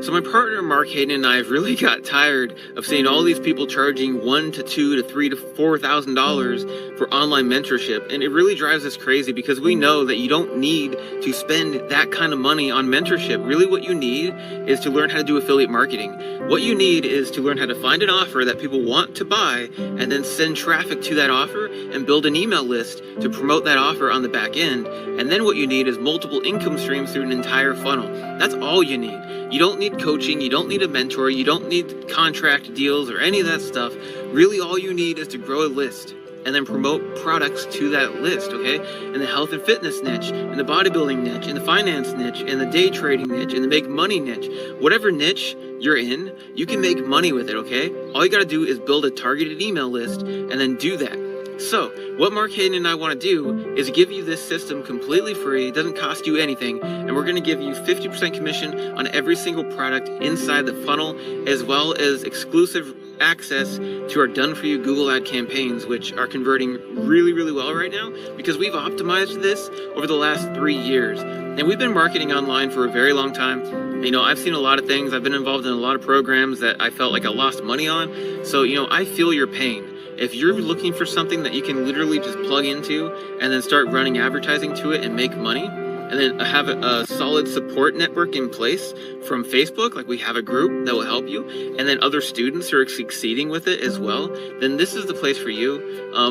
So my partner Mark Hayden and I have really got tired of seeing all these people charging $1,000 to $2,000 to $3,000 to $4,000 for online mentorship, and it really drives us crazy because we know that you don't need to spend that kind of money on mentorship. Really what you need is to learn how to do affiliate marketing. What you need is to learn how to find an offer that people want to buy and then send traffic to that offer and build an email list to promote that offer on the back end. And then what you need is multiple income streams through an entire funnel. That's all you need. You don't need coaching, you don't need a mentor, you don't need contract deals or any of that stuff. Really all you need is to grow a list and then promote products to that list, okay? In the health and fitness niche, in the bodybuilding niche, in the finance niche, in the day trading niche, in the make money niche. Whatever niche you're in, you can make money with it, okay? All you gotta do is build a targeted email list and then do that. So, what Mark Hayden and I want to do is give you this system completely free. It doesn't cost you anything, and we're going to give you 50% commission on every single product inside the funnel, as well as exclusive access to our done-for-you Google Ad campaigns, which are converting really, really well right now because we've optimized this over the last 3 years. And we've been marketing online for a very long time. You know, I've seen a lot of things. I've been involved in a lot of programs that I felt like I lost money on. So, you know, I feel your pain. If you're looking for something that you can literally just plug into and then start running advertising to it and make money, and then have a solid support network in place from Facebook, like we have a group that will help you, and then other students who are succeeding with it as well, then this is the place for you.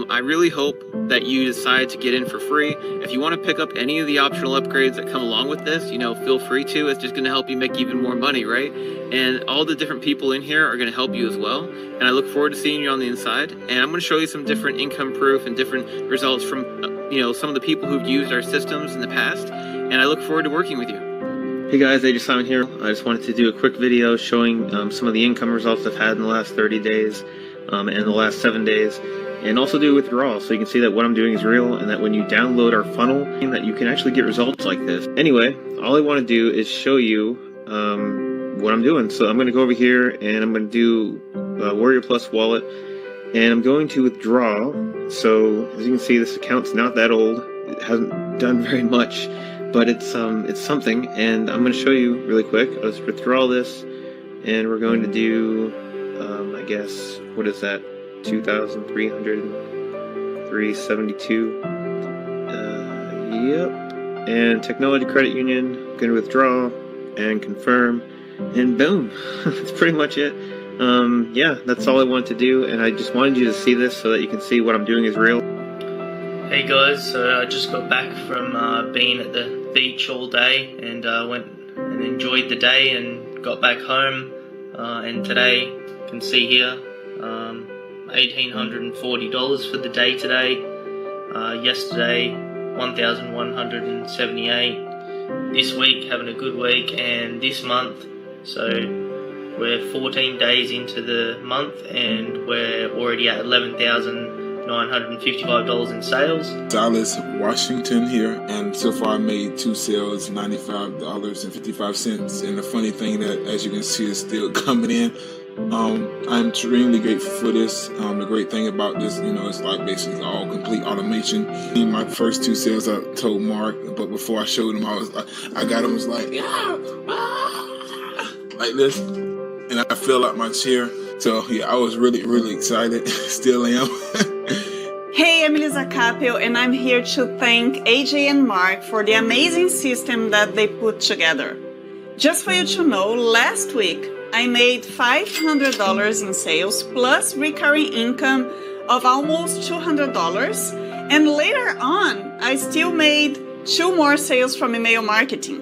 I really hope that you decide to get in for free. If you want to pick up any of the optional upgrades that come along with this, you know, feel free to. It's just going to help you make even more money, right? And all the different people in here are going to help you as well. And I look forward to seeing you on the inside. And I'm going to show you some different income proof and different results from you know, some of the people who've used our systems in the past, and I look forward to working with you. Hey guys, AJ Simon here. I just wanted to do a quick video showing some of the income results I've had in the last 30 days and the last 7 days, and also do withdrawal so you can see that what I'm doing is real and that when you download our funnel, that you can actually get results like this. Anyway, all I want to do is show you what I'm doing. So I'm going to go over here and I'm going to do Warrior Plus Wallet. And I'm going to withdraw. So as you can see, this account's not that old. It hasn't done very much, but it's something. And I'm going to show you really quick. Let's withdraw this, and we're going to do, I guess, what is that? 2,372. Yep. And Technology Credit Union. I'm going to withdraw and confirm, and boom. That's pretty much it. Yeah, that's all I wanted to do, and I just wanted you to see this so that you can see what I'm doing is real. Hey guys, so I just got back from being at the beach all day, and went and enjoyed the day and got back home, and today, you can see here, $1,840 for the day today. Yesterday, $1,178. This week, having a good week, and this month, so we're 14 days into the month and we're already at $11,955 in sales. Dallas, Washington here, and so far I made 2 sales, $95.55. And the funny thing that, as you can see, is still coming in. I'm extremely grateful for this. The great thing about this, you know, it's like basically all complete automation. In my first 2 sales, I told Mark, but before I showed him, I got him, was like, yeah, like this. And I fell out my chair. So yeah, I was really, really excited. Still am. Hey, I'm Elisa Capel, and I'm here to thank AJ and Mark for the amazing system that they put together. Just for you to know, last week I made $500 in sales plus recurring income of almost $200. And later on, I still made 2 more sales from email marketing.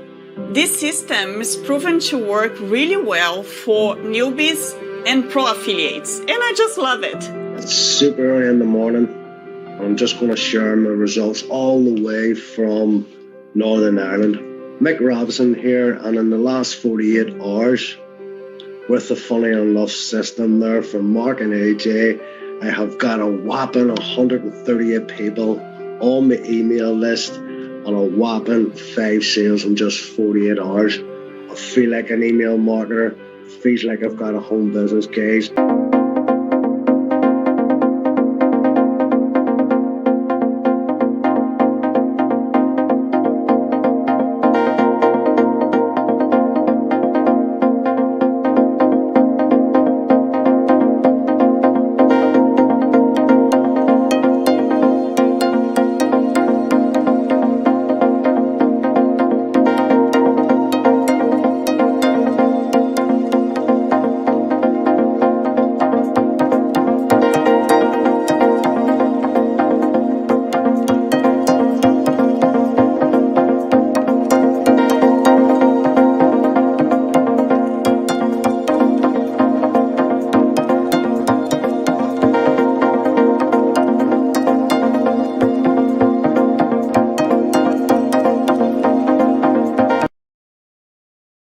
This system is proven to work really well for newbies and pro affiliates, and I just love it. It's super early in the morning. I'm just going to share my results all the way from Northern Ireland. Mick Robinson here, and in the last 48 hours, with the Funny and Love system there from Mark and AJ, I have got a whopping 138 people on my email list, on a whopping 5 sales in just 48 hours. I feel like an email marketer. Feels like I've got a home business, guys.